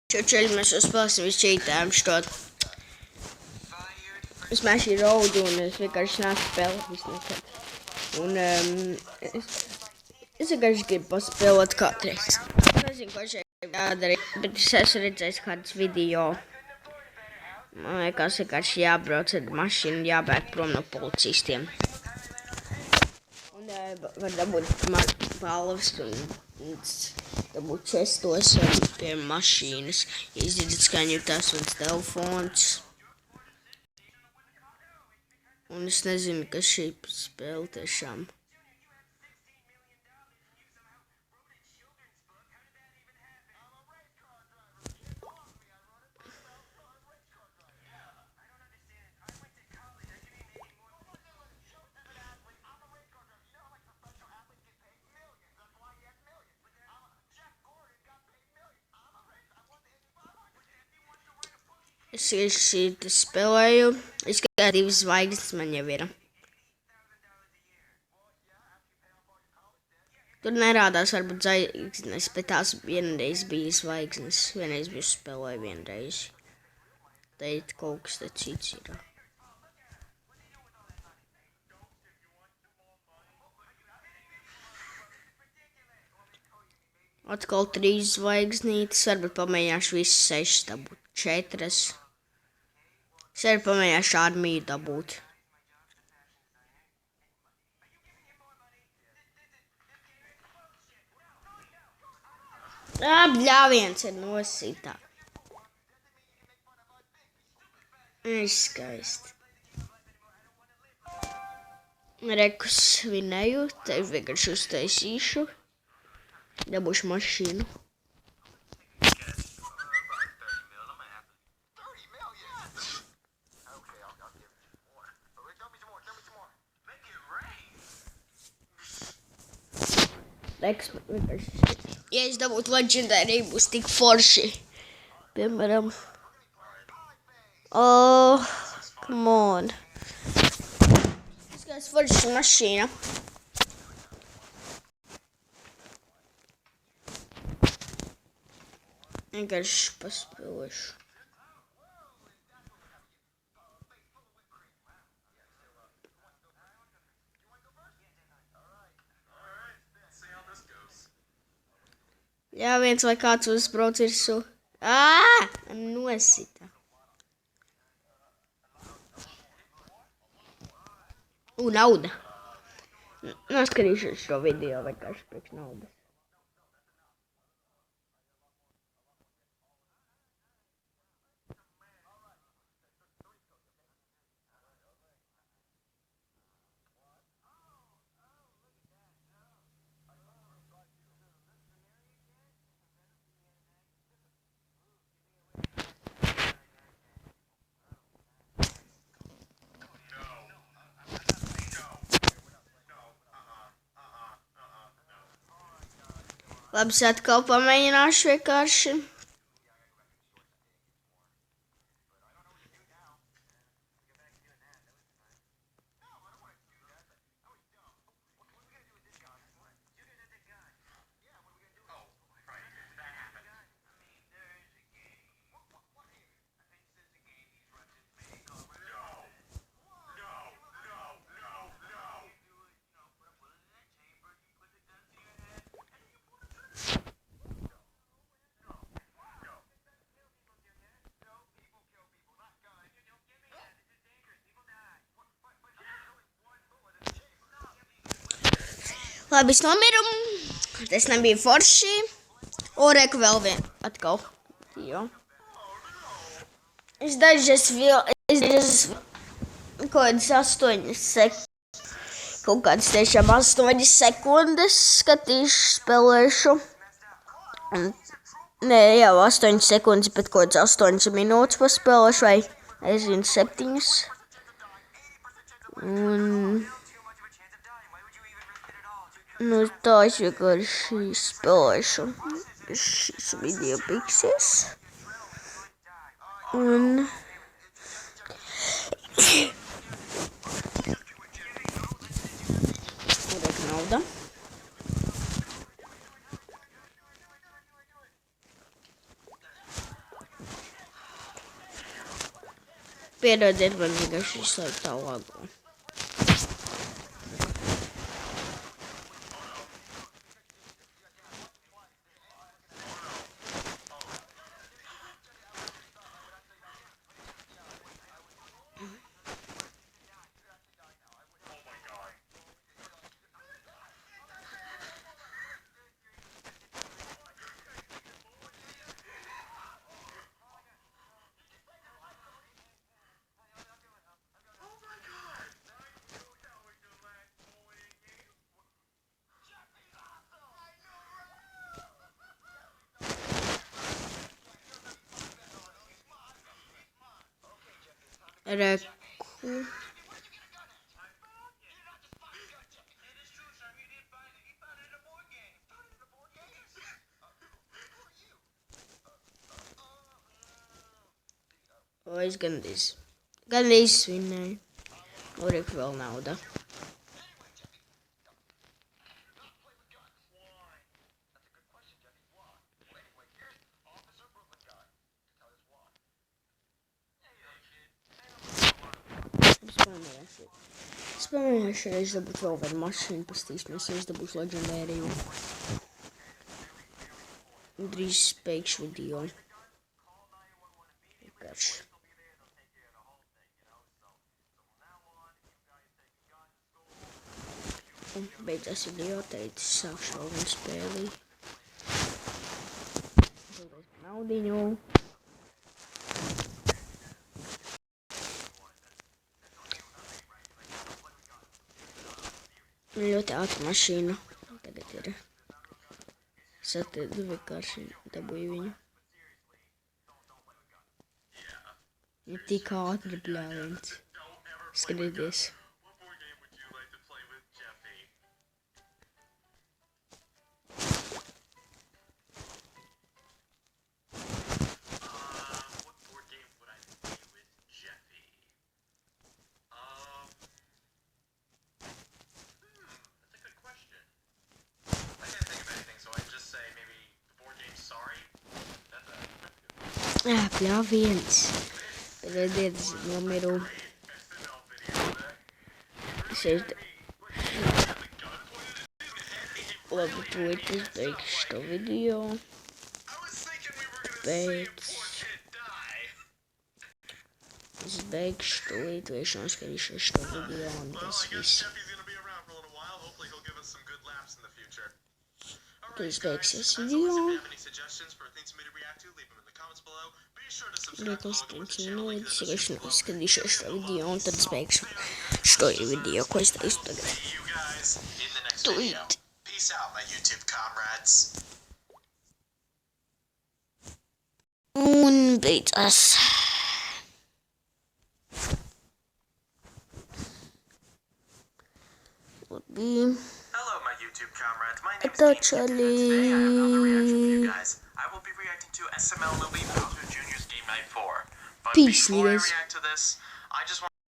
Šo ceļu mēs uzspēlēsim visčītājiem štot. Es mēšu raudu un es vienkārši nāku spēlēt visu nekad. Un es vienkārši gribu paspēlēt katreiz. Es nezinu, ko šeit jādara, bet es esmu redzējis kādus video. Man liekas, vienkārši jābrauc ar mašīnu, jābēg prom no policistiem. Un var dabūt balvas un dabūt čestos pie mašīnas. Izdzirdat skaņu tas mans telefons. Un es nezinu, kas šī spēle tiešām. Es šeit spēlēju, es kā 2 zvaigznes man jau ir. Tur nerādās varbūt zvaigznes, bet tās vienreiz bija zvaigznes. Vienreiz biju spēlēju vienreiz. Teit kaut kas te cits ir. Atkal 3 zvaigznītes, varbūt pamēģināšu visas 6 dabūt. 4. Es arī pamēģināšu armiju dabūt. Bļāviens ir nosītā. Ir skaisti. Rekus vinēju, te vienkārši uztaisīšu. Dabūšu mašīnu. Rekus vienkārši. Ja es dabūtu leģendāriju, būs tik forši. Piemēram. Oh, come on. Es kāds forši mašīna. Vienkārši paspēlēšu. Jā, viens vai kāds uzbrauc virsū. Nosita. Nauda. Noskatīšos šo video vienkārši priekš naudas. Labi, es atkal pamēģināšu vienkārši. Labi, es nomiru. Tas nebija forši. Reku vēl vien. Atkal. Jo. Es dažas kaut kādas 8 kaut kādas tiešām 8 sekundes skatīšu, spēlēšu. Nē, jau 8 sekundes, bet kaut kādas 8 minūtes paspēlēšu vai, nezinu, 7. Un tā es vienkārši spēlēšu. Šis video beigsies. Un nauda. Piedodiet, man vienkārši izslēgt tā lagu. Reku. O, es gandrīz svinēju. Lūk, vēl nauda. Spēlējām šoreiz dabūt vēl vienu mašīnu, pastīsimies, ja es dabūšu leģendēriju. Drīz beigšu video. Vienkārši. Un beidzās video, teicu, sākšu vēl vienu spēlī. Vēlreiz par naudiņu. Ļoti ātra mašīna. Tagad ir. Satiedu vienkārši dabūju viņu. Ir tik ātri bļāviens. Skatieties. Bļāviens. Pēdējais nomiru. Labi, tūlīt es beigšu šo video. Tāpēc es beigšu tūlīt, vai es noskatīšos šo video un tas viss. Tad es beigsies video. Liekos, minūtes, ja es noskatīšos šo video, un tad es beigšu šo video, ko es teicu tagad. Tūlīt. Un beidzās. Labi. Tā čali. Peace, niggas.